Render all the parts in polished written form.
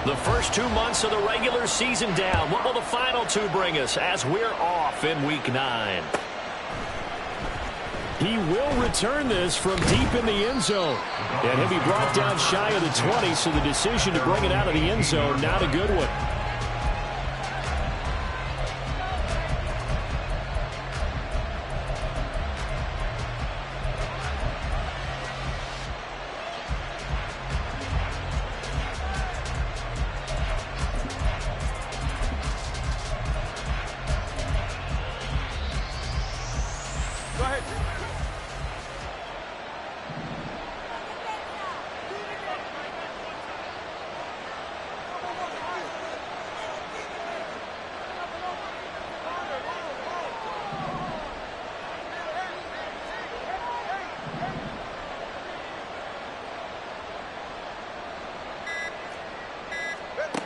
The first 2 months of the regular season down. What will the final 2 bring us as we're off in Week 9? He will return this from deep in the end zone. And he'll be brought down shy of the 20, so the decision to bring it out of the end zone, not a good one.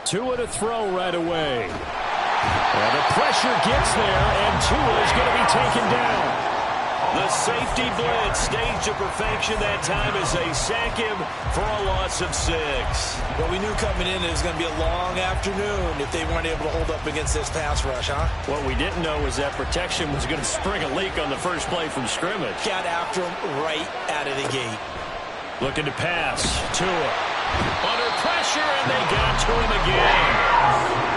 Tua to throw right away. And the pressure gets there, and Tua is going to be taken down. The safety blitz staged to perfection that time as they sack him for a loss of 6. Well, we knew coming in it was going to be a long afternoon if they weren't able to hold up against this pass rush, huh? What we didn't know was that protection was going to spring a leak on the first play from scrimmage. Got after him right out of the gate. Looking to pass. Tua. Under pressure, and they got to him again.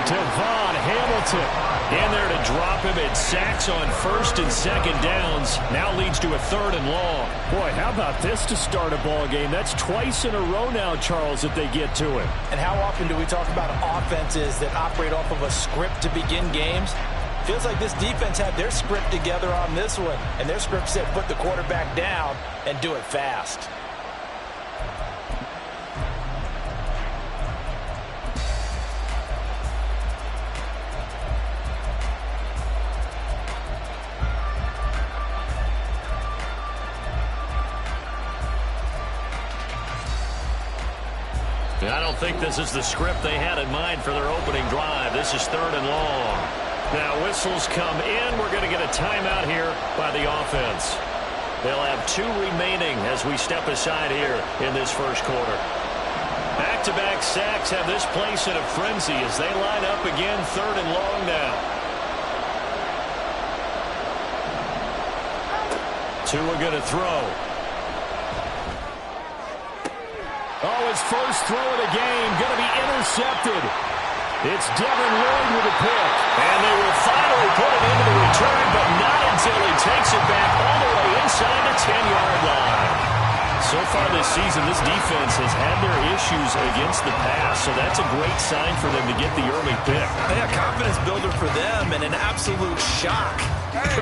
Devon Hamilton in there to drop him. It sacks on 1st and 2nd downs. Now leads to a 3rd and long. Boy, how about this to start a ball game? That's twice in a row now, Charles, that they get to him. And how often do we talk about offenses that operate off of a script to begin games? Feels like this defense had their script together on this one. And their script said put the quarterback down and do it fast. I don't think this is the script they had in mind for their opening drive. This is 3rd and long. Now whistles come in. We're going to get a timeout here by the offense. They'll have 2 remaining as we step aside here in this first quarter. Back-to-back sacks have this place in a frenzy as they line up again 3rd and long now. Tua going to throw. Oh, his first throw of the game going to be intercepted. It's Devin Lloyd with a pick. And they will finally put it into the return, but not until he takes it back all the way inside the 10-yard line. So far this season, this defense has had their issues against the pass, so that's a great sign for them to get the early pick. Yeah, confidence builder for them and an absolute shock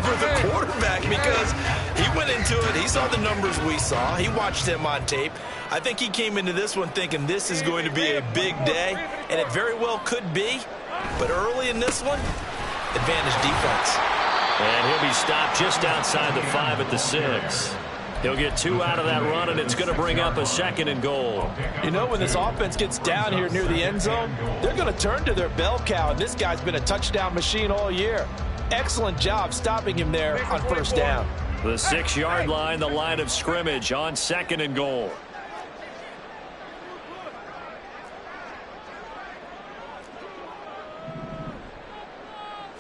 for the quarterback because he went into it. He saw the numbers we saw. He watched them on tape. I think he came into this one thinking this is going to be a big day, and it very well could be. But early in this one, advantage defense. And he'll be stopped just outside the 5 at the 6. He'll get 2 out of that run, and it's going to bring up a 2nd and goal. You know, when this offense gets down here near the end zone, they're going to turn to their bell cow, and this guy's been a touchdown machine all year. Excellent job stopping him there on 1st down. The 6-yard line, the line of scrimmage on 2nd and goal.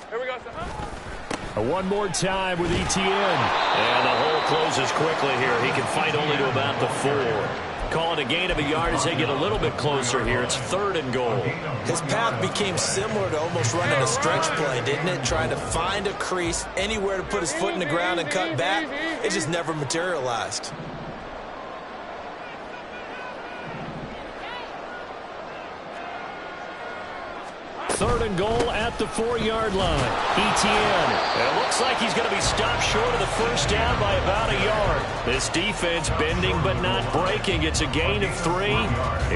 Here we go. One more time with ETN. And the hole closes quickly here. He can fight only to about the 4. Call it a gain of a yard as they get a little bit closer here. It's 3rd and goal. His path became similar to almost running a stretch play, didn't it? Trying to find a crease, anywhere to put his foot in the ground and cut back. It just never materialized. Third and goal at the 4-yard line. ETN. It looks like he's going to be stopped short of the first down by about a yard. This defense bending but not breaking. It's a gain of 3.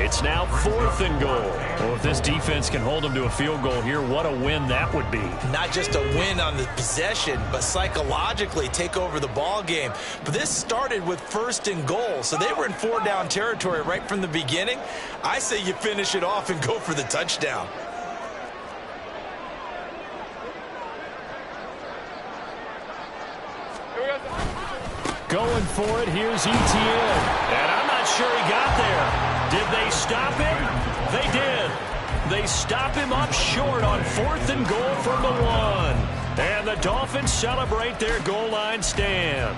It's now 4th and goal. Well, if this defense can hold them to a field goal here, what a win that would be. Not just a win on the possession, but psychologically take over the ball game. But this started with 1st and goal, so they were in 4-down territory right from the beginning. I say you finish it off and go for the touchdown. Going for it, here's ETN. And I'm not sure he got there. Did they stop him? They did. They stop him up short on 4th and goal from the 1. And the Dolphins celebrate their goal line stand.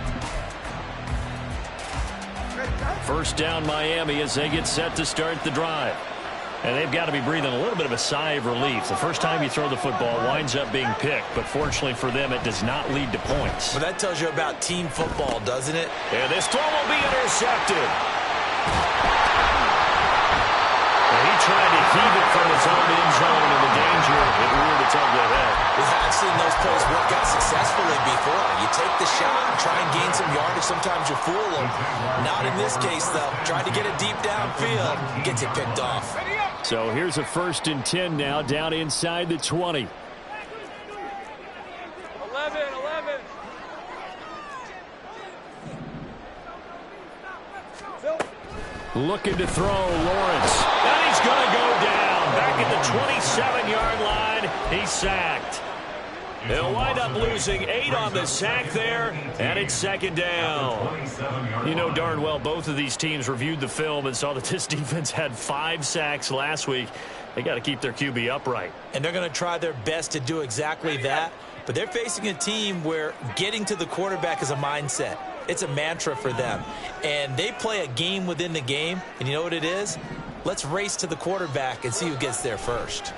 First down Miami as they get set to start the drive. And they've got to be breathing a little bit of a sigh of relief. The first time you throw the football winds up being picked, but fortunately for them, it does not lead to points. Well, that tells you about team football, doesn't it? And this throw will be intercepted. And he tried to heave it from his own end zone, and the danger, it reared its ugly head. We have seen those plays work out successfully before. You take the shot and try and gain some yardage. Sometimes you fool them. Not in this case, though. Tried to get it deep downfield. Gets it picked off. So here's a 1st and 10 now, down inside the 20. 11. Looking to throw, Lawrence. And he's going to go down. Back at the 27-yard line, he's sacked. They'll wind up losing 8 on the sack there, and it's 2nd down. You know darn well both of these teams reviewed the film and saw that this defense had 5 sacks last week. They got to keep their QB upright. And they're going to try their best to do exactly that. But they're facing a team where getting to the quarterback is a mindset. It's a mantra for them. And they play a game within the game. And you know what it is? Let's race to the quarterback and see who gets there first.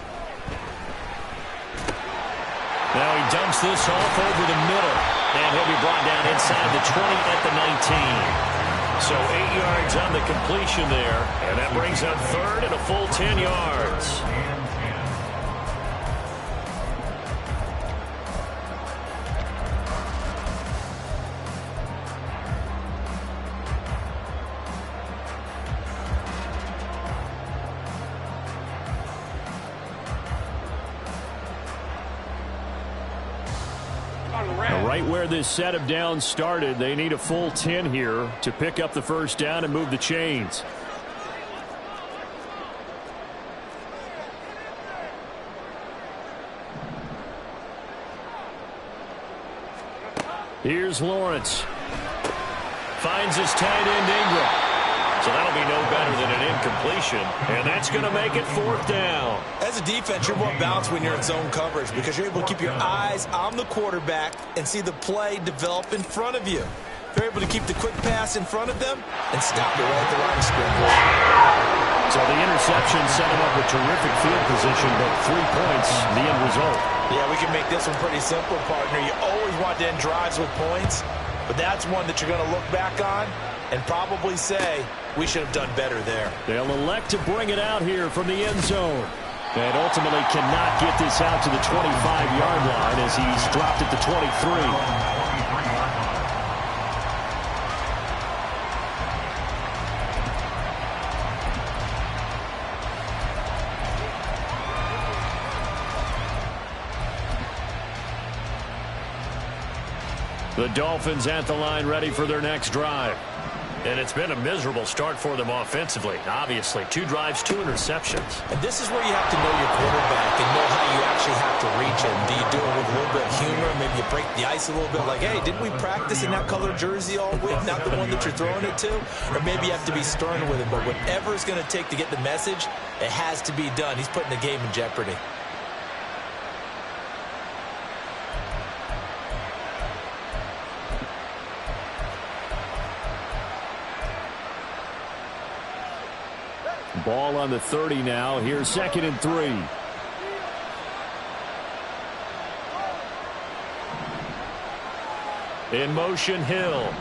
Now he dumps this off over the middle. And he'll be brought down inside the 20 at the 19. So 8 yards on the completion there. And that brings up 3rd and a full 10 yards. Right where this set of downs started, they need a full 10 here to pick up the first down and move the chains. Here's Lawrence. Finds his tight end Ingram. So that'll be no better than an incompletion. And that's going to make it 4th down. As a defense, you're more balanced when you're in zone coverage because you're able to keep your eyes on the quarterback and see the play develop in front of you. You're able to keep the quick pass in front of them and stop it right at the line of scrimmage. So the interception set him up with terrific field position, but 3 points, the end result. Yeah, we can make this one pretty simple, partner. You always want to end drives with points, but that's one that you're going to look back on and probably say, we should have done better there. They'll elect to bring it out here from the end zone. And ultimately cannot get this out to the 25-yard line as he's dropped at the 23. The Dolphins at the line ready for their next drive. And it's been a miserable start for them offensively. Obviously, 2 drives, 2 interceptions. And this is where you have to know your quarterback and know how you actually have to reach him. Do you do it with a little bit of humor? Maybe you break the ice a little bit like, hey, didn't we practice in that color jersey all week? Not the one that you're throwing it to? Or maybe you have to be stern with him. But whatever it's going to take to get the message, it has to be done. He's putting the game in jeopardy. Ball on the 30 now. Here's 2nd and 3. In motion, Hill.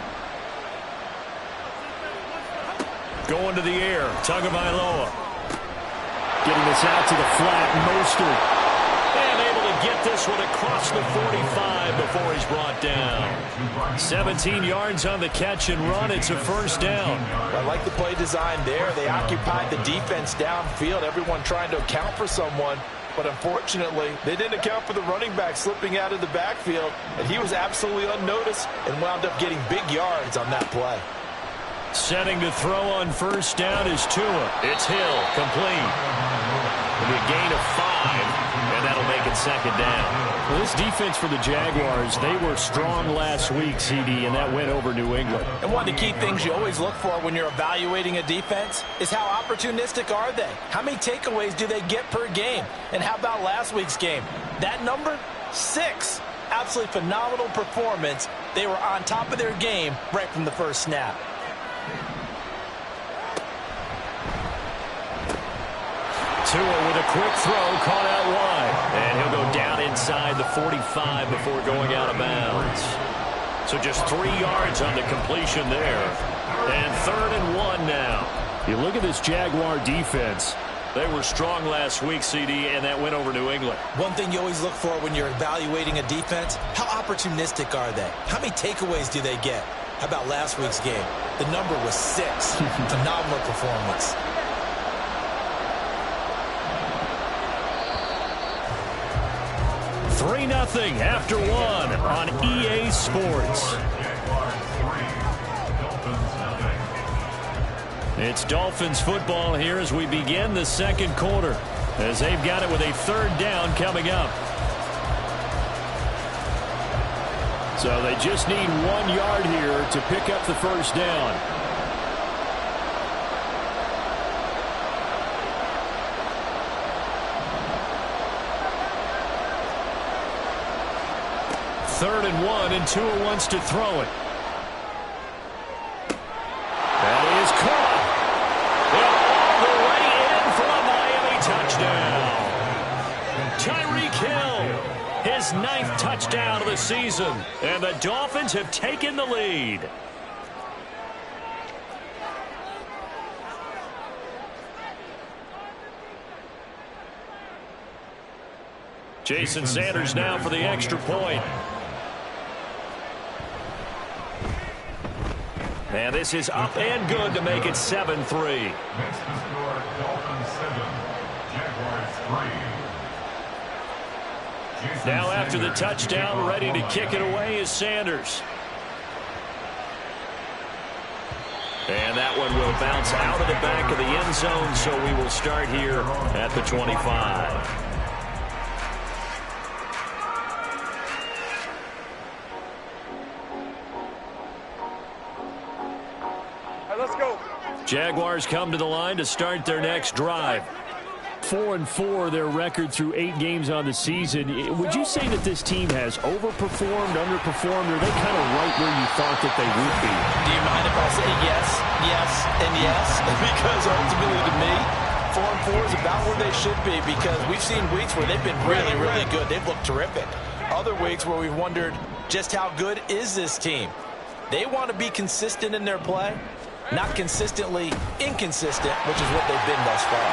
Going to the air. Tagovailoa. Getting this out to the flat. Mostert. And able to get this one across the 45 before he's brought down. 17 yards on the catch and run. It's a first down. I like the play design there. They occupied the defense downfield, everyone trying to account for someone. But unfortunately, they didn't account for the running back slipping out of the backfield. And he was absolutely unnoticed and wound up getting big yards on that play. Setting to throw on first down is Tua. It's Hill, complete. It'll be a gain of 5, and that'll make it second down. Well, this defense for the Jaguars, they were strong last week, CD, and that went over New England. And one of the key things you always look for when you're evaluating a defense is how opportunistic are they? How many takeaways do they get per game? And how about last week's game? That number? 6. Absolutely phenomenal performance. They were on top of their game right from the first snap. Tua with a quick throw, caught out wide. And he'll go down inside the 45 before going out of bounds. So just 3 yards on the completion there. And 3rd and 1 now. You look at this Jaguar defense. They were strong last week, CD, and that went over New England. One thing you always look for when you're evaluating a defense, how opportunistic are they? How many takeaways do they get? How about last week's game? The number was 6. Phenomenal performance. Three 3-0 after 1 on EA Sports. It's Dolphins football here as we begin the second quarter, as they've got it with a 3rd down coming up. So they just need 1 yard here to pick up the 1st down. Third and 1, and Tua wants to throw it. That is caught. And all the way in for a Miami touchdown. Tyreek Hill, his 9th touchdown of the season, and the Dolphins have taken the lead. Jason Sanders now for the extra point. And this is up and good to make it 7-3. Next to score, Dolphins 7, Jaguars 3. Now after the touchdown, ready to kick it away is Sanders. And that one will bounce out of the back of the end zone, so we will start here at the 25. Jaguars come to the line to start their next drive. 4-4 their record through 8 games on the season. Would you say that this team has overperformed, underperformed, or are they kind of right where you thought that they would be? Do you mind if I say yes, yes, and yes? Because ultimately to me, 4-4 is about where they should be, because we've seen weeks where they've been really, really good. They've looked terrific. Other weeks where we've wondered just how good is this team. They want to be consistent in their play. Not consistently inconsistent, which is what they've been thus far.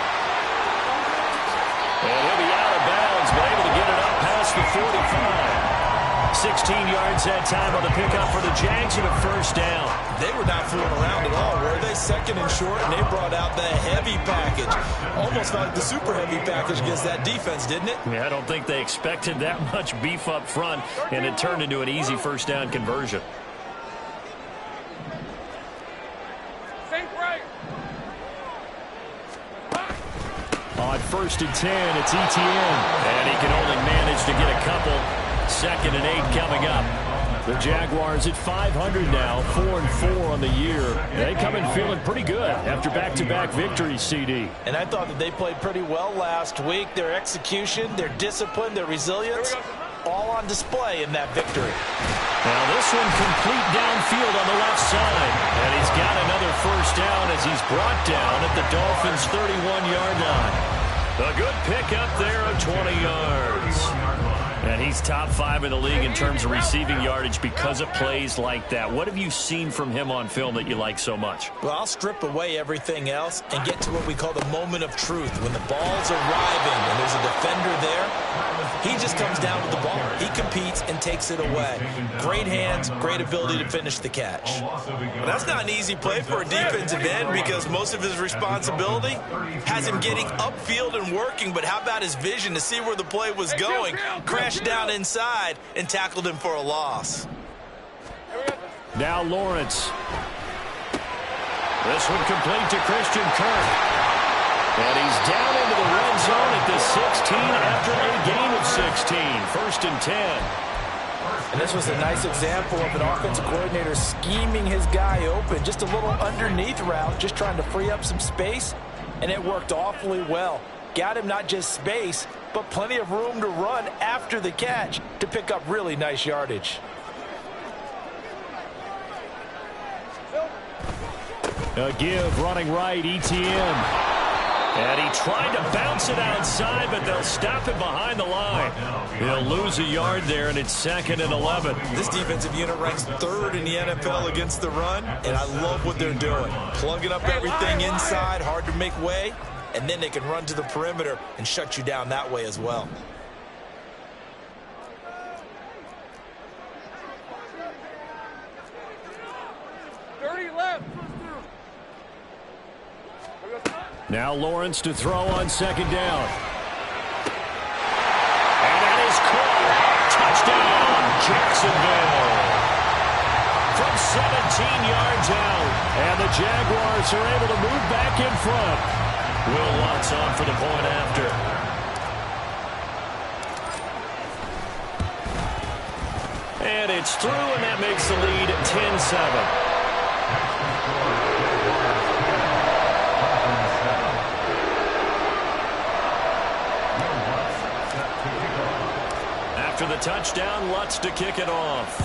And he'll be out of bounds, but able to get it up past the 45. 16 yards that time on the pickup for the Jags and a 1st down. They were not fooling around at all, were they? 2nd and short, and they brought out the heavy package. Almost like the super heavy package against that defense, didn't it? Yeah, I don't think they expected that much beef up front, and it turned into an easy 1st down conversion. On 1st and 10, it's ETN. And he can only manage to get a couple. 2nd and 8 coming up. The Jaguars at 500 now, 4-4 on the year. They come in feeling pretty good after back-to-back victories, CD. And I thought that they played pretty well last week. Their execution, their discipline, their resilience, all on display in that victory. Now this one complete downfield on the left side. And he's got another 1st down as he's brought down at the Dolphins' 31-yard line. A good pickup there of 20 yards. And he's top 5 in the league in terms of receiving yardage because of plays like that. What have you seen from him on film that you like so much? Well, I'll strip away everything else and get to what we call the moment of truth. When the ball's arriving and there's a defender there, he just comes down with the ball. He competes and takes it away. Great hands, great ability to finish the catch. Well, that's not an easy play for a defensive end because most of his responsibility has him getting upfield and working, but how about his vision to see where the play was going? Crashed down inside and tackled him for a loss. Now Lawrence. This one complete to Christian Kirk. And he's down into the red zone at the 16 after a gain of 16. 1st and 10. And this was a nice example of an offensive coordinator scheming his guy open. Just a little underneath route, just trying to free up some space. And it worked awfully well. Got him not just space, but plenty of room to run after the catch to pick up really nice yardage. A give running right, ETN. And he tried to bounce it outside, but they'll stop him behind the line. He'll lose a yard there, and it's 2nd and 11. This defensive unit ranks 3rd in the NFL against the run, and I love what they're doing. Plugging up everything inside, hard to make way, and then they can run to the perimeter and shut you down that way as well. Now Lawrence to throw on 2nd down. And that is caught. Touchdown, Jacksonville. From 17 yards out. And the Jaguars are able to move back in front. Will Lutz on for the point after. And it's through, and that makes the lead 10-7. After the touchdown, Lutz to kick it off.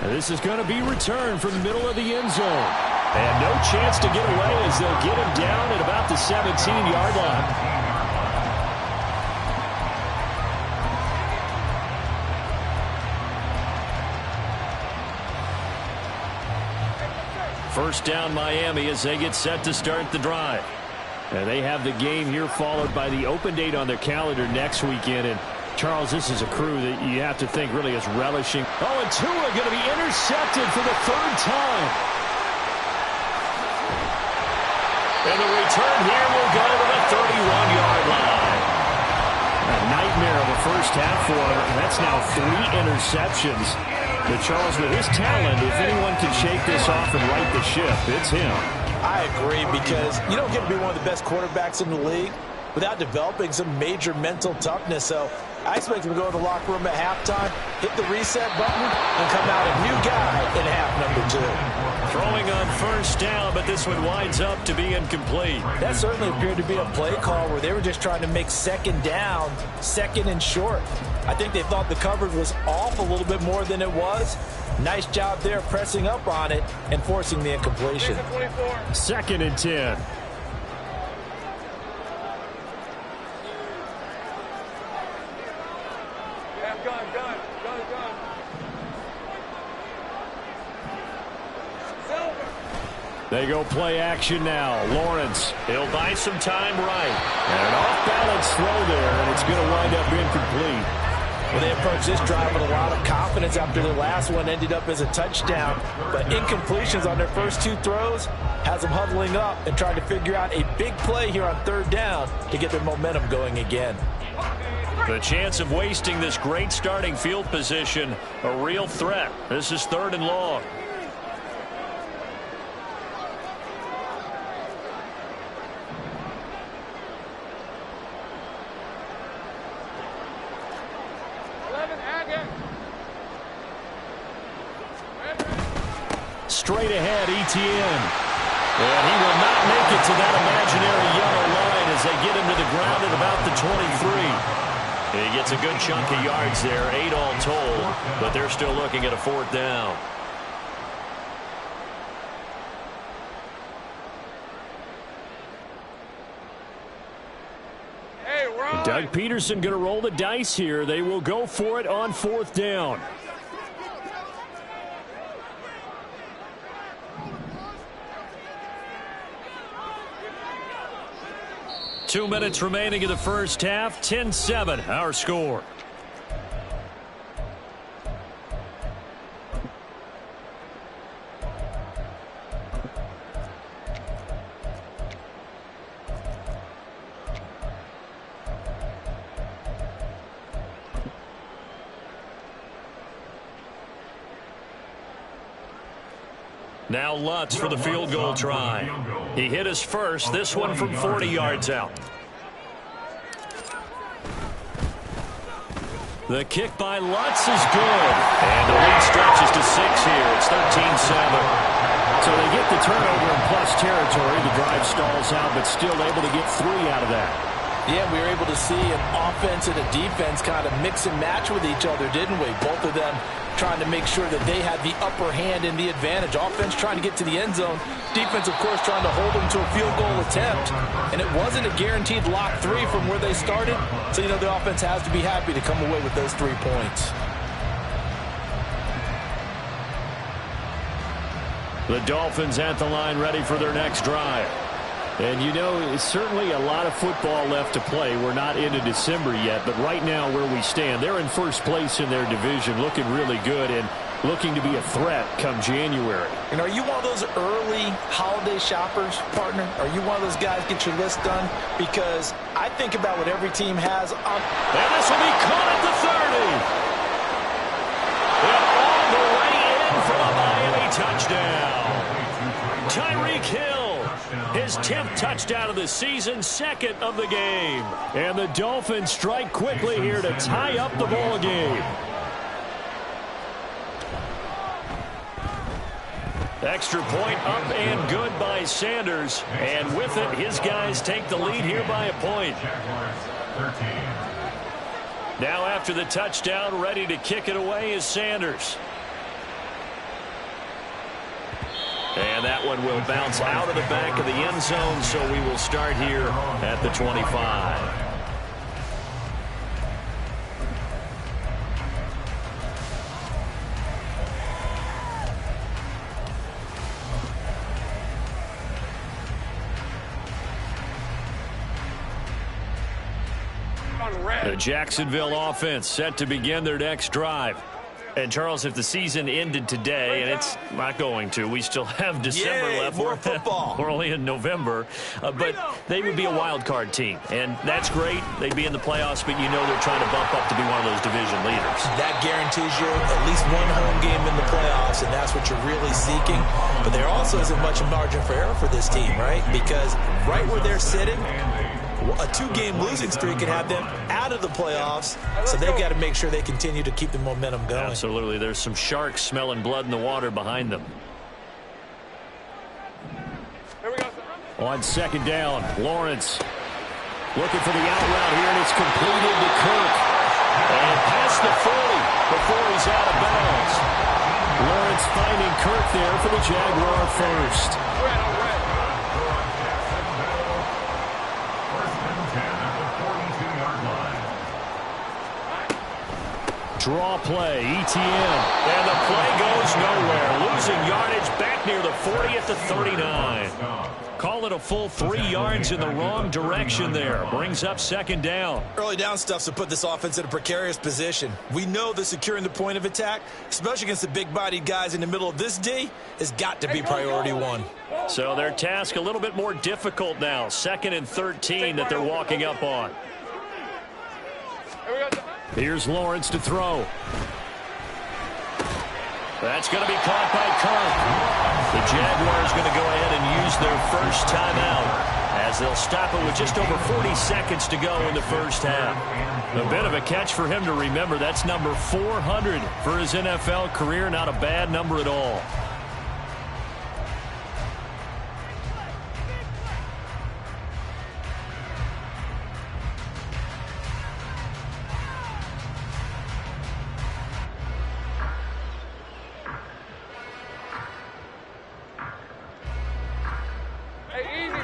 And this is going to be returned from the middle of the end zone. And no chance to get away as they'll get him down at about the 17-yard line. First down Miami as they get set to start the drive. And they have the game here followed by the open date on their calendar next weekend. And Charles, this is a crew that you have to think really is relishing. Oh, and Tua going to be intercepted for the 3rd time. And the return here will go to the 31-yard line. A nightmare of a first half for him. That's now 3 interceptions. But Charles, with his talent, if anyone can shake this off and right the ship, it's him. I agree, because you don't get to be one of the best quarterbacks in the league without developing some major mental toughness. So I expect him to go to the locker room at halftime, hit the reset button, and come out a new guy in half number 2. Throwing on 1st down, but this one winds up to be incomplete. That certainly appeared to be a play call where they were just trying to make 2nd down, 2nd and short. I think they thought the coverage was off a little bit more than it was. Nice job there pressing up on it and forcing the incompletion. 2nd and 10. They go play action now. Lawrence. He'll buy some time right. And an off-balance throw there, and it's going to wind up incomplete. Well, they approached this drive with a lot of confidence after their last one ended up as a touchdown. But incompletions on their first 2 throws has them huddling up and trying to figure out a big play here on 3rd down to get their momentum going again. The chance of wasting this great starting field position, a real threat. This is 3rd and long. Straight ahead, ETN. And he will not make it to that imaginary yellow line as they get him to the ground at about the 23. He gets a good chunk of yards there, 8 all told, but they're still looking at a 4th down. Doug Peterson going to roll the dice here. They will go for it on 4th down. Two minutes remaining in the first half. 10-7, our score. Now Lutz for the field goal try. He hit his first, this one from 40 yards out. The kick by Lutz is good. And the lead stretches to 6 here. It's 13-7. So they get the turnover in plus territory. The drive stalls out, but still able to get 3 out of that. Yeah, we were able to see an offense and a defense kind of mix and match with each other, didn't we? Both of them trying to make sure that they had the upper hand and the advantage. Offense trying to get to the end zone. Defense, of course, trying to hold them to a field goal attempt. And it wasn't a guaranteed lock 3 from where they started. So, you know, the offense has to be happy to come away with those 3 points. The Dolphins at the line ready for their next drive. And you know, it's certainly a lot of football left to play. We're not into December yet, but right now where we stand, they're in first place in their division, looking really good and looking to be a threat come January. And are you one of those early holiday shoppers, partner? Are you one of those guys get your list done? Because I think about what every team has. And this will be caught at the 30. And all the way in for a Miami touchdown. Tyreek Hill, his 10th touchdown of the season, 2nd of the game. And the Dolphins strike quickly here to tie up the ball game. Extra point up and good by Sanders. And with it, his guys take the lead here by a point. Now after the touchdown, ready to kick it away is Sanders. And that one will bounce out of the back of the end zone, so we will start here at the 25. The Jacksonville offense set to begin their next drive. And, Charles, if the season ended today, and it's not going to, we still have December left. More football. We're only in November. But they would be a wild card team. And that's great. They'd be in the playoffs, but you know they're trying to bump up to be one of those division leaders. That guarantees you at least one home game in the playoffs, and that's what you're really seeking. But there also isn't much margin for error for this team, right? Because right where they're sitting, a 2-game losing streak can have them out of the playoffs, so they've got to make sure they continue to keep the momentum going. Absolutely. There's some sharks smelling blood in the water behind them. On second down, Lawrence looking for the out route here, and it's completed to Kirk. And past the 40 before he's out of bounds. Lawrence finding Kirk there for the Jaguar first. Draw play, ETN. And the play goes nowhere. Losing yardage back near the 40 at the 39. Call it a full 3 yards in the wrong direction there. Brings up second down. Early down stuff to put this offense in a precarious position. We know that securing the point of attack, especially against the big-bodied guys in the middle of this D, has got to be priority 1. So their task a little bit more difficult now. 2nd and 13 that they're walking up on. Here's Lawrence to throw. That's going to be caught by Kirk. The Jaguars going to go ahead and use their first timeout as they'll stop it with just over 40 seconds to go in the first half. A bit of a catch for him to remember. That's number 400 for his NFL career. Not a bad number at all.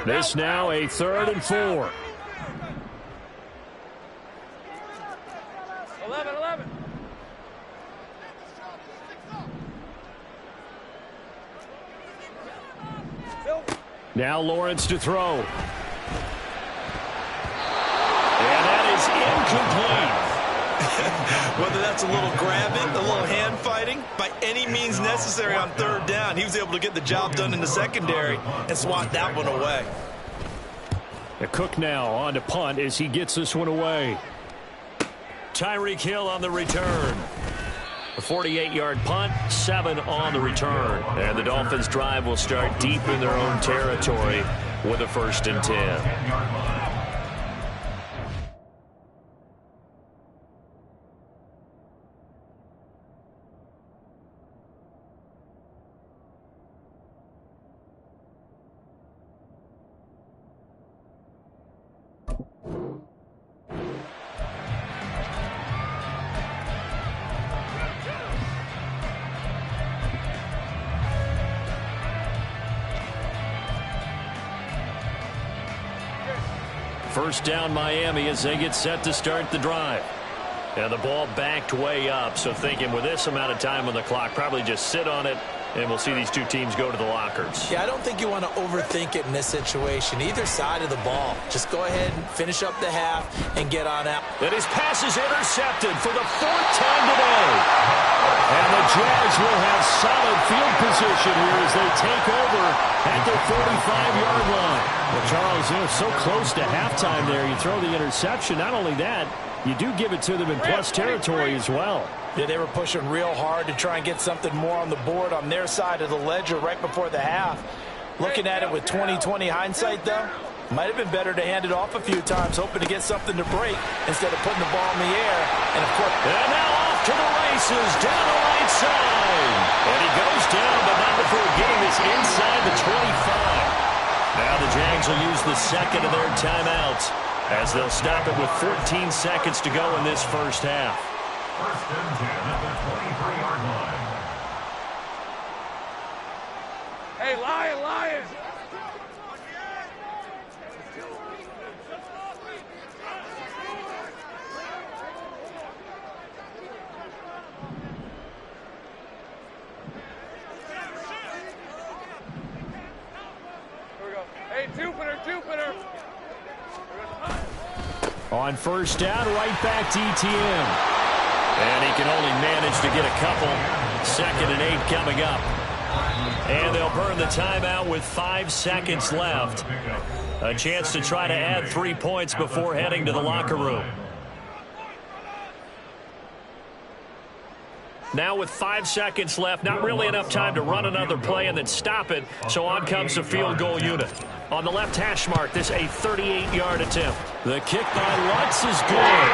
This now a 3rd and 4. 11. Now Lawrence to throw. And that is incomplete. Whether that's a little grabbing, a little hand fighting, by any means necessary on 3rd down, he was able to get the job done in the secondary and swat that one away. The Cook now on to punt as he gets this one away. Tyreek Hill on the return. A 48-yard punt, 7 on the return. And the Dolphins' drive will start deep in their own territory with a 1st and 10. First down Miami as they get set to start the drive. And the ball backed way up, so thinking with this amount of time on the clock, probably just sit on it, and we'll see these two teams go to the lockers. Yeah, I don't think you want to overthink it in this situation. Either side of the ball. Just go ahead and finish up the half and get on out. And his pass is intercepted for the 4th time today. And the Jags will have solid field position here as they take over at their 45-yard line. Well, Charles, they're so close to halftime there. You throw the interception. Not only that, you do give it to them in plus territory as well. Yeah, they were pushing real hard to try and get something more on the board on their side of the ledger right before the half. Looking at it with 20/20 hindsight, though, might have been better to hand it off a few times, hoping to get something to break instead of putting the ball in the air. And, of course, and now off to the races down the right side. And he goes down, but not before getting this inside the 25. Now the Jags will use the second of their timeouts as they'll stop it with 14 seconds to go in this first half. 1st and 10 at the 23-yard line. Hey, Lion! Here we go. Hey, two-footer! On 1st down, right back to ETN. And he can only manage to get a couple. 2nd and 8 coming up. And they'll burn the timeout with 5 seconds left. A chance to try to add 3 points before heading to the locker room. Now with 5 seconds left, not really enough time to run another play and then stop it. So on comes the field goal unit. On the left hash mark, this a 38-yard attempt. The kick by Lutz is good.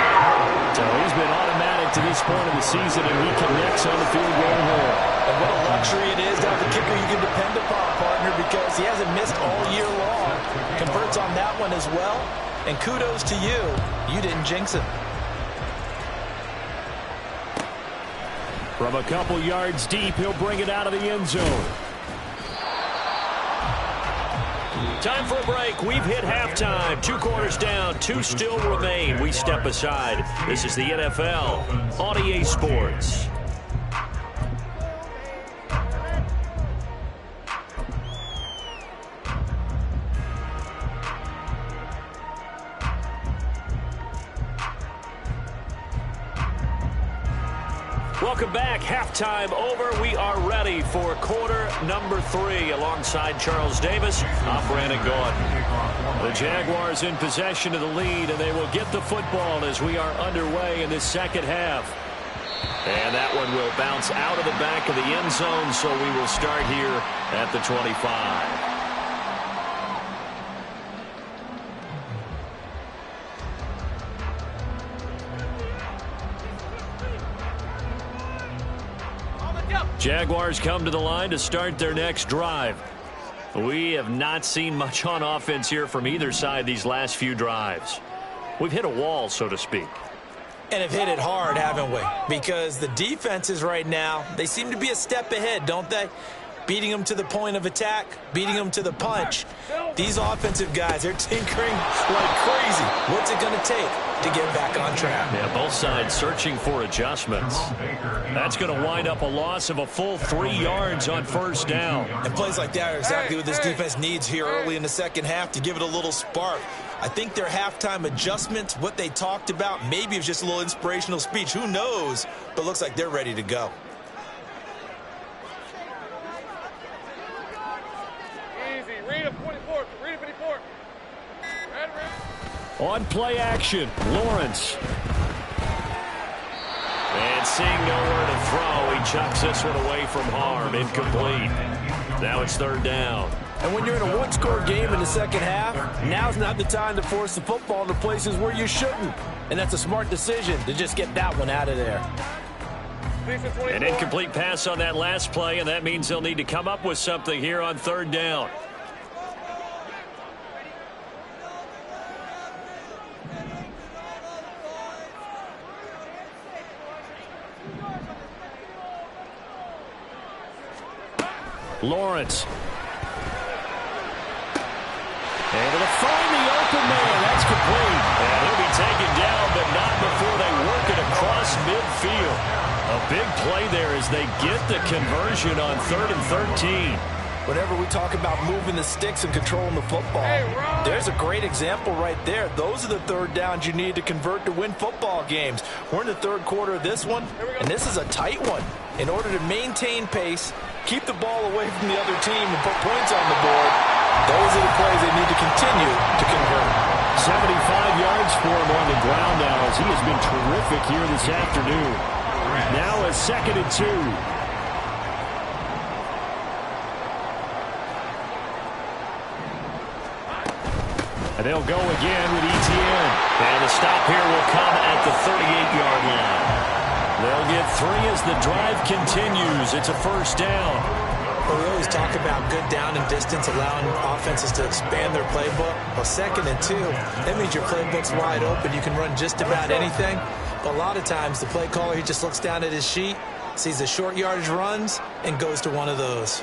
So he's been automatic to this point of the season, and he connects on the field goal hole. And what a luxury it is to have a kicker you can depend upon, partner, because he hasn't missed all year long. Converts on that one as well. And kudos to you. You didn't jinx it. From a couple yards deep, he'll bring it out of the end zone. Time for a break. We've hit halftime. 2 quarters down. 2 still remain. We step aside. This is the NFL on EA Sports. Welcome back. Halftime over. We are ready for quarter number 3. Alongside Charles Davis, I'm Brandon Gaudin. The Jaguars in possession of the lead, and they will get the football as we are underway in this second half. And that one will bounce out of the back of the end zone, so we will start here at the 25. Jaguars come to the line to start their next drive. We have not seen much on offense here from either side these last few drives. We've hit a wall, so to speak. And have hit it hard, haven't we? Because the defenses right now, they seem to be a step ahead, don't they? Beating them to the point of attack, beating them to the punch. These offensive guys, they're tinkering like crazy. What's it going to take to get back on track? Yeah, both sides searching for adjustments. That's going to wind up a loss of a full 3 yards on 1st down. And plays like that are exactly what this defense needs here early in the second half to give it a little spark. I think their halftime adjustments, what they talked about, maybe it's just a little inspirational speech. Who knows? But looks like they're ready to go. Read him, 24. Read him, 54. On play action, Lawrence. And And seeing nowhere to throw, he chucks this one away from harm. Incomplete. Now it's third down. And when you're in a one-score game in the second half, now's not the time to force the football into places where you shouldn't. And that's a smart decision to just get that one out of there. An incomplete pass on that last play, and that means they'll need to come up with something here on third down. Lawrence. Able to find the open man. That's complete. And he'll be taken down, but not before they work it across midfield. A big play there as they get the conversion on 3rd and 13. Whenever we talk about moving the sticks and controlling the football, there's a great example right there. Those are the third downs you need to convert to win football games. We're in the third quarter of this one, and this is a tight one. In order to maintain pace, keep the ball away from the other team, and put points on the board, those are the plays they need to continue to convert. 75 yards for him on the ground now as he has been terrific here this afternoon. Now a 2nd and 2. And they'll go again with Etienne. And the stop here will come at the 38-yard line. They'll get 3 as the drive continues. It's a first down. Well, we always talk about good down and distance, allowing offenses to expand their playbook. Well, 2nd and 2, that means your playbook's wide open. You can run just about anything. But a lot of times, the play caller, he just looks down at his sheet, sees the short yardage runs, and goes to one of those.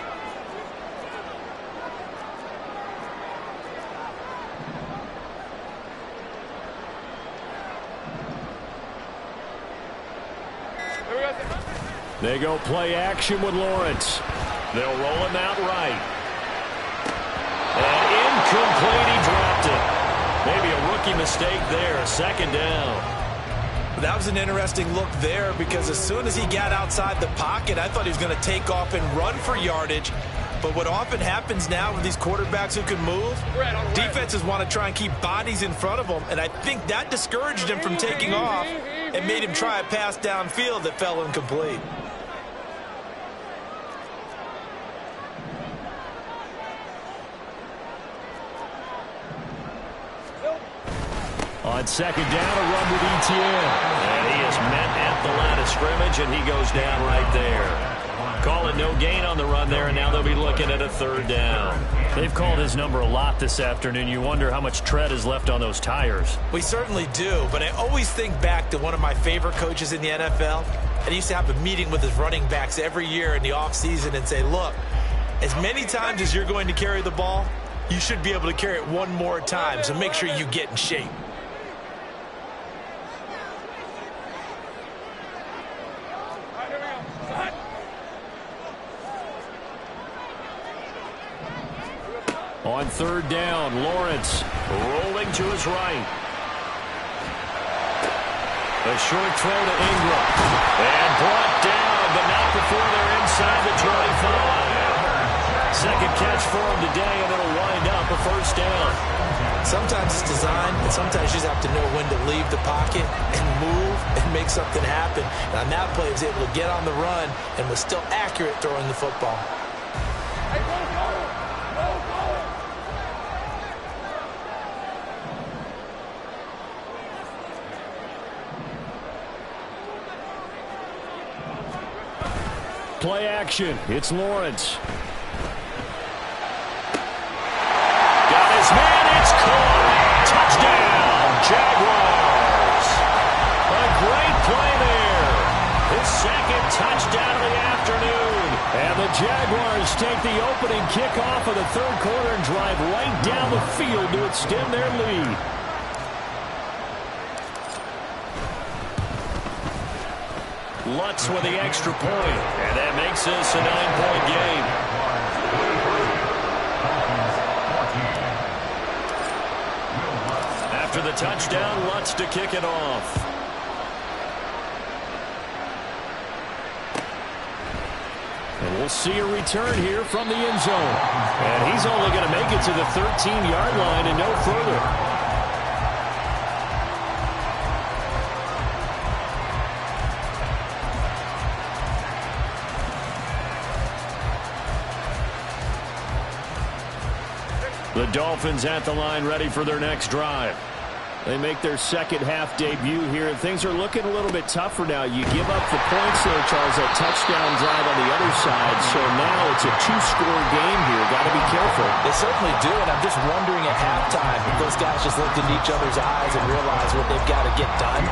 They go play action with Lawrence. They'll roll him out right. And incomplete, he dropped it. Maybe a rookie mistake there, 2nd down. That was an interesting look there because as soon as he got outside the pocket, I thought he was going to take off and run for yardage. But what often happens now with these quarterbacks who can move, defenses want to try and keep bodies in front of them, and I think that discouraged him from taking off and made him try a pass downfield that fell incomplete. On 2nd down, a run with Etienne. And he is met at the line of scrimmage, and he goes down right there. Call it no gain on the run there, and now they'll be looking at a 3rd down. They've called his number a lot this afternoon. You wonder how much tread is left on those tires. We certainly do, but I always think back to one of my favorite coaches in the NFL. And he used to have a meeting with his running backs every year in the offseason and say, look, as many times as you're going to carry the ball, you should be able to carry it one more time, so make sure you get in shape. On 3rd down, Lawrence rolling to his right. A short throw to Ingram. And brought down, but not before they're inside the 25. Second catch for him today, and it'll wind up a first down. Sometimes it's designed, and sometimes you just have to know when to leave the pocket and move and make something happen. And on that play, he was able to get on the run and was still accurate throwing the football. play action. It's Lawrence. Got his man. It's caught. Touchdown, Jaguars. A great play there. His second touchdown of the afternoon. And the Jaguars take the opening kickoff of the third quarter and drive right down the field to extend their lead. Lutz with the extra point, and that makes this a 9-point game. After the touchdown, Lutz to kick it off. And we'll see a return here from the end zone. And he's only going to make it to the 13-yard line and no further. The Dolphins at the line ready for their next drive. They make their second half debut here, and things are looking a little bit tougher now. You give up the points there, Charles, that touchdown drive on the other side. So now it's a two-score game here. Got to be careful. They certainly do, and I'm just wondering at halftime if those guys just looked into each other's eyes and realize what they've got to get done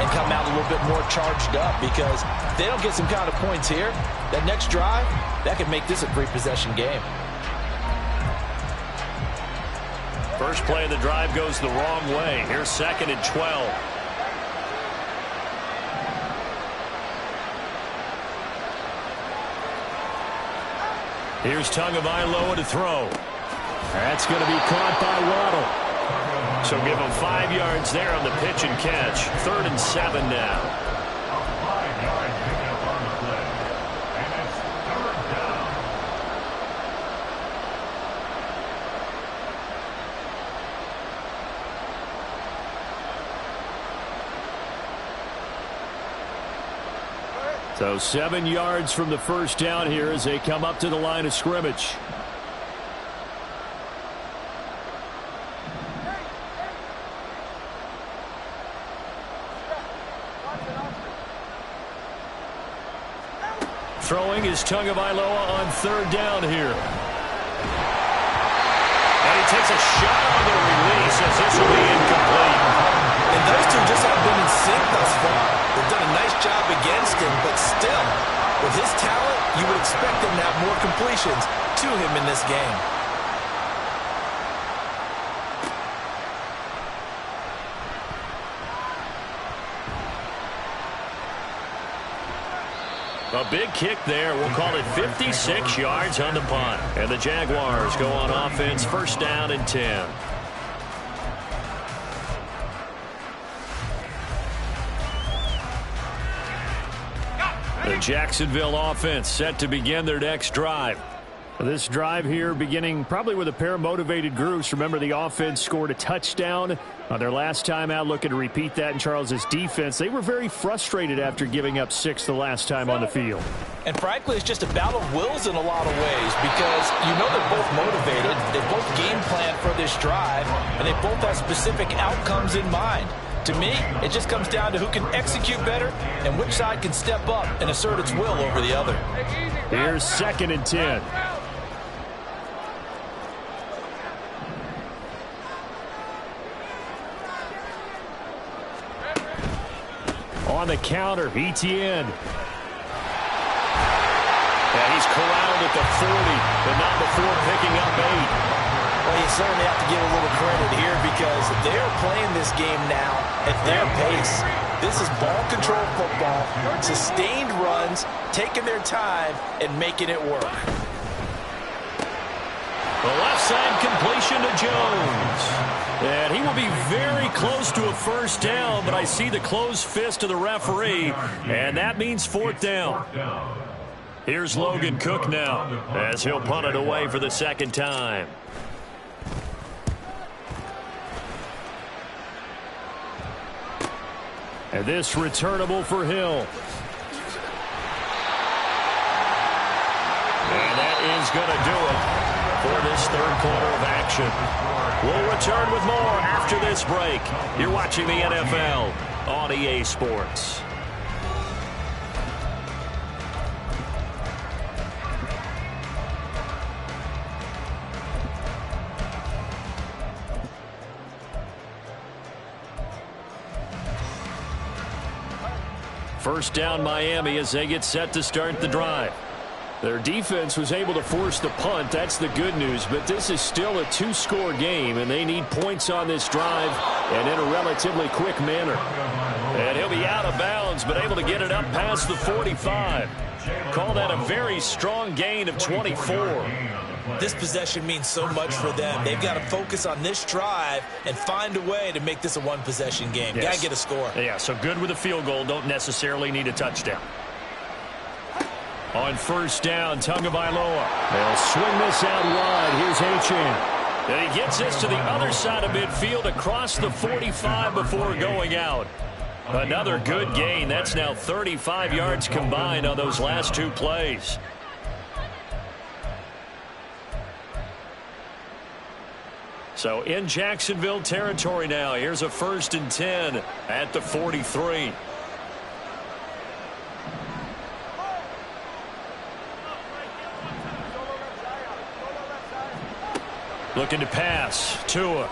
and come out a little bit more charged up, because if they don't get some kind of points here, that next drive, that could make this a three-possession game. First play of the drive goes the wrong way. Here's 2nd and 12. Here's Tagovailoa to throw. That's going to be caught by Waddle. So give him 5 yards there on the pitch and catch. 3rd and 7 now. A 5-yard pickup on the play. And it's 3rd down. So 7 yards from the first down here as they come up to the line of scrimmage. Throwing is Tagovailoa on 3rd down here. And he takes a shot on the release as this will be incomplete. And those two just haven't been in sync thus far. They've done a nice job against him, but still, with his talent, you would expect him to have more completions to him in this game. A big kick there. We'll call it 56 yards on the punt. And the Jaguars go on offense, 1st down and 10. The Jacksonville offense set to begin their next drive. This drive here beginning probably with a pair of motivated groups. Remember, the offense scored a touchdown on their last time out, looking to repeat that in Charles's defense. They were very frustrated after giving up 6 the last time on the field. And frankly, it's just a battle of wills in a lot of ways, because you know they're both motivated, they both game plan for this drive, and they both have specific outcomes in mind. To me, it just comes down to who can execute better and which side can step up and assert its will over the other. Here's 2nd and 10. On the counter, ETN. Yeah, he's corralled at the 40, but not before picking up 8. Well, you certainly have to give a little credit here, because they're playing this game now at their pace. This is ball control football, sustained runs, taking their time and making it work. The left side completion to Jones. And he will be very close to a 1st down, but I see the closed fist of the referee, and that means 4th down. Here's Logan Cook now, as he'll punt it away for the 2nd time. And this returnable for Hill. And that is going to do it for this 3rd quarter of action. We'll return with more after this break. You're watching the NFL on EA Sports. First down Miami as they get set to start the drive. Their defense was able to force the punt. That's the good news. But this is still a 2-score game, and they need points on this drive and in a relatively quick manner. And he'll be out of bounds, but able to get it up past the 45. Call that a very strong gain of 24. This possession means so much for them. They've got to focus on this drive and find a way to make this a one-possession game. Yes. Got to get a score. Yeah, so good with a field goal. Don't necessarily need a touchdown. On 1st down, Tagovailoa. They'll swing this out wide. Here's Achane. And he gets this to the other side of midfield across the 45 before going out. Another good gain. That's now 35 yards combined on those last 2 plays. So in Jacksonville territory now. Here's a 1st and 10 at the 43. Looking to pass. Tua.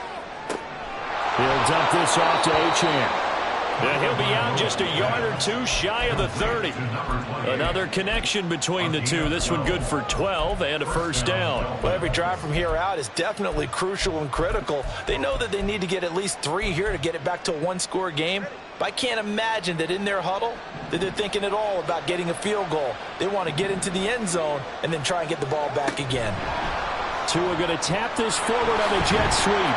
He'll dump this off to Achane. And he'll be out just a yard or two shy of the 30. Another connection between the two. This one good for 12 and a 1st down. Well, every drive from here out is definitely crucial and critical. They know that they need to get at least 3 here to get it back to a one-score game. But I can't imagine that in their huddle that they're thinking at all about getting a field goal. They want to get into the end zone and then try and get the ball back again. Tua going to tap this forward on the jet sweep.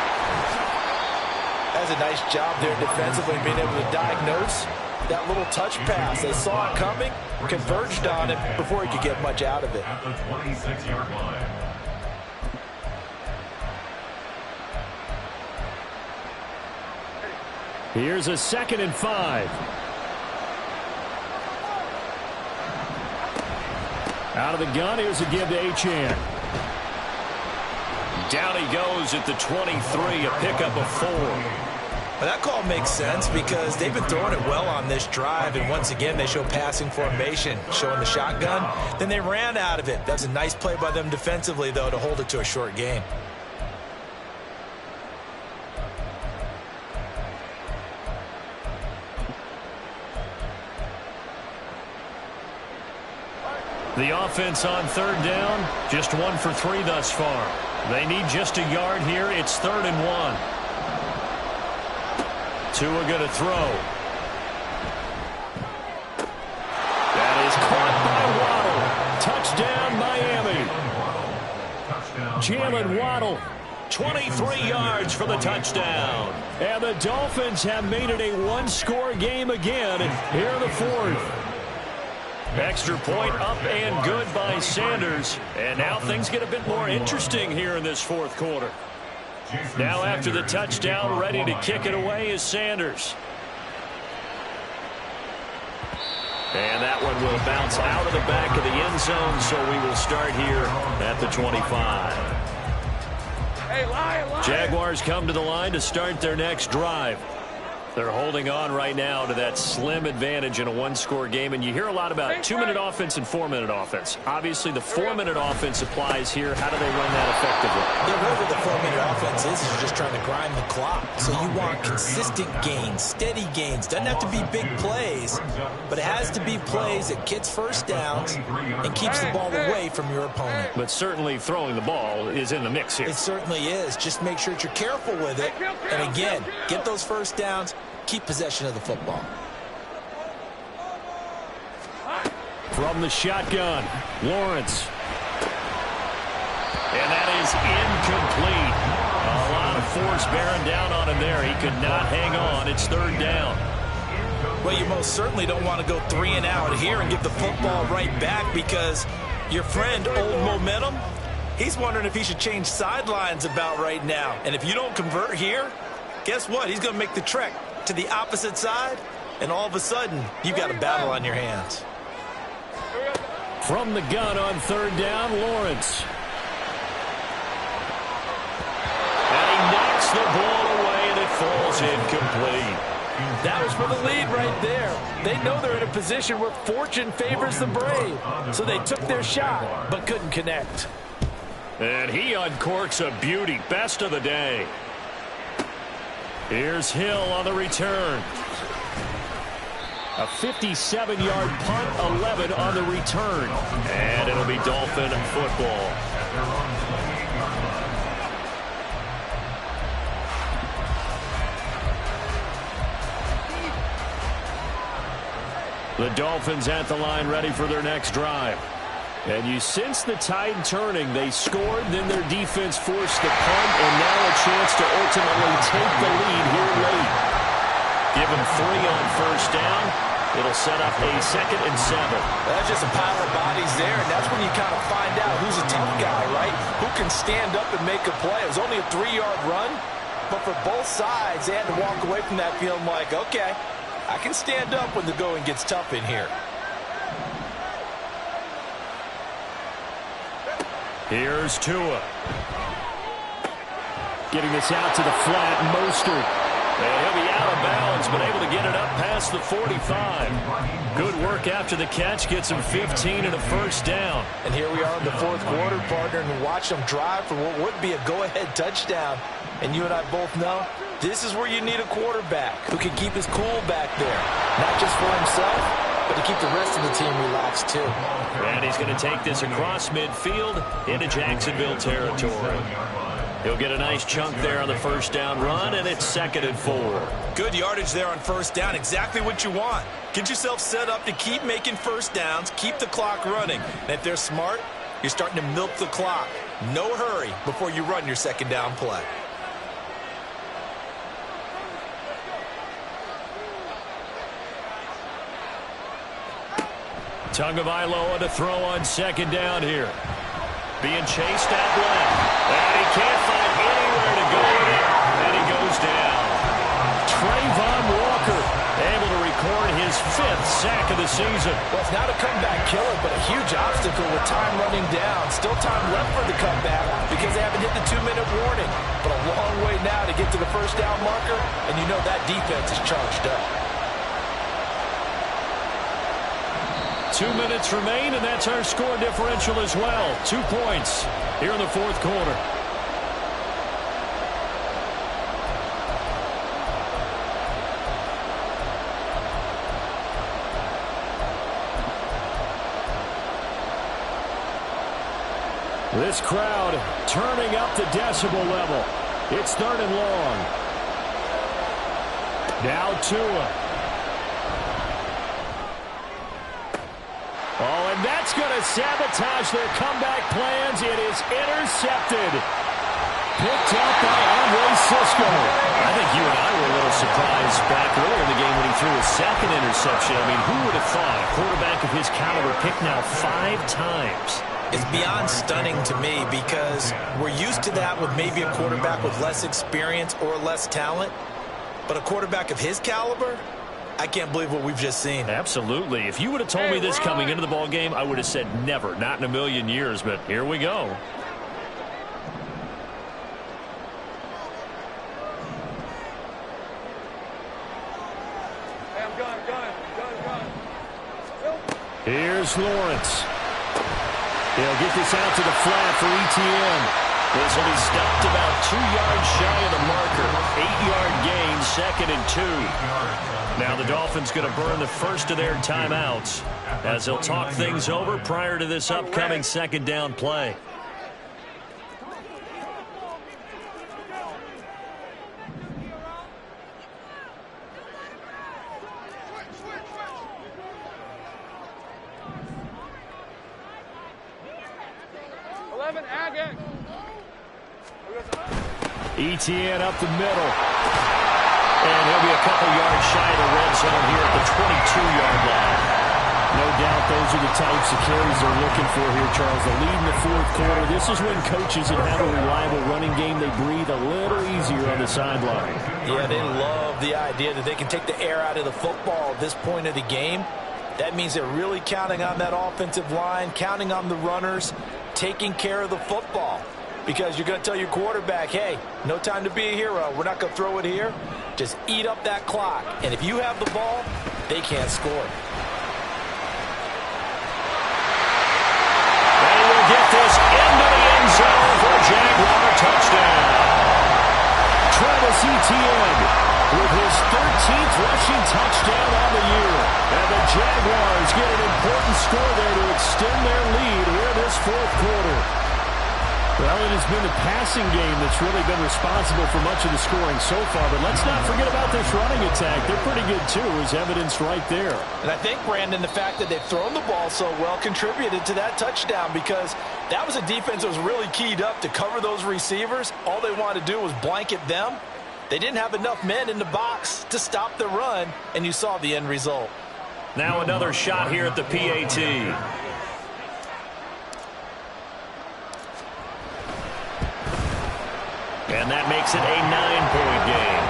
That's a nice job there defensively, being able to diagnose that little touch pass. They saw it coming, converged on it before he could get much out of it. At the 26-yard line. Here's a 2nd and 5. Out of the gun, here's a give to Achane. Down he goes at the 23, a pickup of 4. Well, that call makes sense because they've been throwing it well on this drive, and once again they show passing formation, showing the shotgun. Then they ran out of it. That's a nice play by them defensively, though, to hold it to a short gain. The offense on 3rd down, just 1 for 3 thus far. They need just a yard here. It's 3rd and 1. Tua going to throw. That is caught by Waddle. Touchdown, Miami. Jalen Waddle. 23 yards for the touchdown. And the Dolphins have made it a one-score game again here in the 4th. Extra point up and good by Sanders. And now things get a bit more interesting here in this 4th quarter. Now after the touchdown, ready to kick it away is Sanders. And that one will bounce out of the back of the end zone, so we will start here at the 25. Hey, Lion. Jaguars come to the line to start their next drive. They're holding on right now to that slim advantage in a one-score game. And you hear a lot about 2-minute offense and 4-minute offense. Obviously, the 4-minute offense applies here. How do they run that effectively? Yeah, whatever the 4-minute offense is just trying to grind the clock. So you want consistent gains, steady gains. Doesn't have to be big plays, but it has to be plays that gets 1st downs and keeps the ball away from your opponent. But certainly throwing the ball is in the mix here. It certainly is. Just make sure that you're careful with it. And again, get those 1st downs. Keep possession of the football. From the shotgun, Lawrence. And that is incomplete. A lot of force bearing down on him there. He could not hang on. It's 3rd down. Well, you most certainly don't want to go 3 and out here and give the football right back because your friend, Old Momentum, he's wondering if he should change sidelines about right now. And if you don't convert here, guess what? He's going to make the trek to the opposite side, and all of a sudden, you've got a battle on your hands. From the gun on 3rd down, Lawrence. And he knocks the ball away, and it falls incomplete. That was for the lead right there. They know they're in a position where fortune favors the brave, so they took their shot, but couldn't connect. And he uncorks a beauty. Best of the day. Here's Hill on the return. A 57-yard punt, 11 on the return. And it'll be Dolphin football. The Dolphins at the line ready for their next drive. And you sense the tide turning. They scored, then their defense forced the punt, and now a chance to ultimately take the lead here late. Give them 3 on 1st down. It'll set up a 2nd and 7. That's just a pile of bodies there, and that's when you kind of find out who's a tough guy, right? Who can stand up and make a play. It was only a 3-yard run, but for both sides, they had to walk away from that feeling like, okay, I can stand up when the going gets tough in here. Here's Tua. Getting this out to the flat, Mostert. And he'll be out of bounds, but able to get it up past the 45. Good work after the catch. Gets him 15 and a first down. And here we are in the fourth quarter, partner, and watch them drive for what would be a go-ahead touchdown. And you and I both know this is where you need a quarterback who can keep his cool back there. Not just for himself, but to keep the rest of the team relaxed too. And he's going to take this across midfield into Jacksonville territory. He'll get a nice chunk there on the first down run, and it's 2nd and 4. Good yardage there on first down. Exactly what you want. Get yourself set up to keep making first downs, keep the clock running. And if they're smart, you're starting to milk the clock. No hurry before you run your second down play. Tagovailoa to throw on second down here. Being chased out left. And he can't find anywhere to go with it. And he goes down. Trayvon Walker able to record his 5th sack of the season. Well, it's not a comeback killer, but a huge obstacle with time running down. Still time left for the comeback because they haven't hit the 2-minute warning. But a long way now to get to the first down marker, and you know that defense is charged up. 2 minutes remain, and that's our score differential as well. 2 points here in the fourth quarter. This crowd turning up the decibel level. It's 3rd and long. Now Tua. Oh, and that's going to sabotage their comeback plans. It is intercepted. Picked up by Andre Sisco. I think you and I were a little surprised back earlier in the game when he threw his 2nd interception. I mean, who would have thought a quarterback of his caliber picked now 5 times? It's beyond stunning to me because we're used to that with maybe a quarterback with less experience or less talent. But a quarterback of his caliber, I can't believe what we've just seen. Absolutely. If you would have told me this coming into the ball game, I would have said never, not in a million years. But here we go. Hey, I'm gun. Here's Lawrence. They'll get this out to the flat for ETN. This will be stopped about 2 yards shy of the marker. 8-yard gain, 2nd and 2. Now the Dolphins going to burn the first of their timeouts as they'll talk things over prior to this upcoming second down play. ETN up the middle. And he'll be a couple yards shy of the red zone here at the 22-yard line. No doubt those are the types of carries they're looking for here, Charles. The lead in the fourth quarter. This is when coaches that have a reliable running game, they breathe a little easier on the sideline. Yeah, they love the idea that they can take the air out of the football at this point of the game. That means they're really counting on that offensive line, counting on the runners, taking care of the football. Because you're going to tell your quarterback, hey, no time to be a hero. We're not going to throw it here. Just eat up that clock. And if you have the ball, they can't score. They will get this into the end zone for a Jaguar touchdown. Travis Etienne with his 13th rushing touchdown on the year. And the Jaguars get an important score there to extend their lead here this fourth quarter. Well, it has been the passing game that's really been responsible for much of the scoring so far. But let's not forget about this running attack. They're pretty good, too, as evidenced right there. And I think, Brandon, the fact that they've thrown the ball so well contributed to that touchdown because that was a defense that was really keyed up to cover those receivers. All they wanted to do was blanket them. They didn't have enough men in the box to stop the run, and you saw the end result. Now another shot here at the PAT. And that makes it a 9-point game.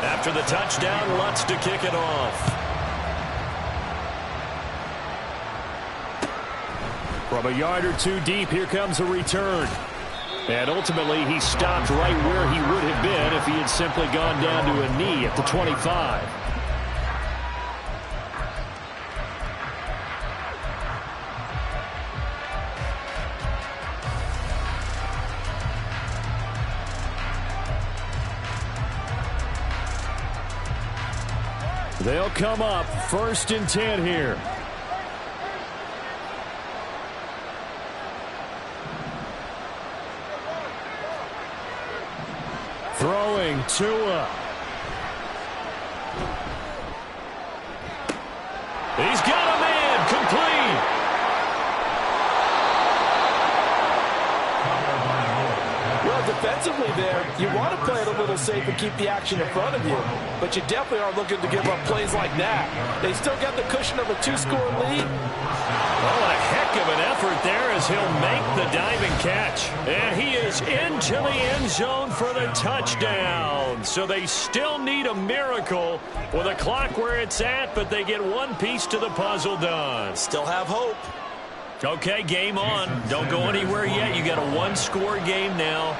After the touchdown, Lutz to kick it off. From a yard or two deep, here comes a return. And ultimately, he stopped right where he would have been if he had simply gone down to a knee at the 25. They'll come up 1st and 10 here. Throwing Tua. He's got a man complete. Well, defensively there, you want to play it a little safe and keep the action in front of you, but you definitely aren't looking to give up plays like that. They still got the cushion of a 2-score lead. Oh, a heck of an effort there as he'll make the diving catch. And he is into the end zone for the touchdown. So they still need a miracle with a clock where it's at, but they get one piece to the puzzle done. Still have hope. Okay, game on. Don't go anywhere yet. You got a one-score game now.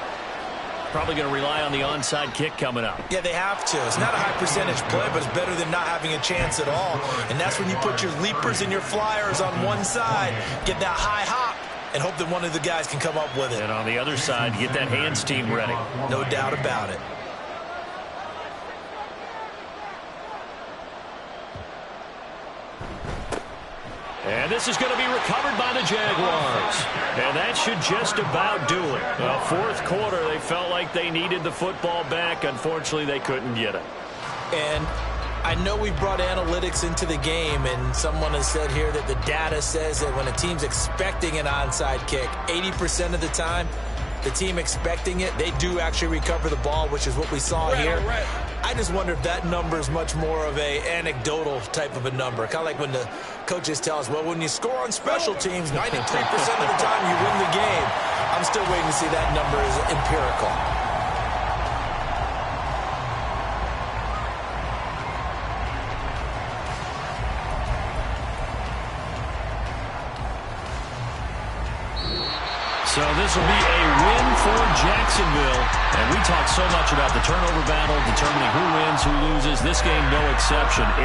Probably going to rely on the onside kick coming up. Yeah, they have to. It's not a high percentage play, but it's better than not having a chance at all. And that's when you put your leapers and your flyers on one side, get that high hop, and hope that one of the guys can come up with it. And on the other side, get that hands team ready. No doubt about it. And this is going to be recovered by the Jaguars. And that should just about do it. Fourth quarter, they felt like they needed the football back. Unfortunately, they couldn't get it. And I know we brought analytics into the game, and someone has said here that the data says that when a team's expecting an onside kick, 80% of the time, the team expecting it, they do actually recover the ball, which is what we saw here. I just wonder if that number is much more of a anecdotal type of a number. Kind of like when the coaches tell us, well, when you score on special teams, 93% of the time you win the game. I'm still waiting to see that number is empirical. So this will be a win for Jacksonville. And we talk so much about the turnover battle, determining who wins, who loses. This game, no exception.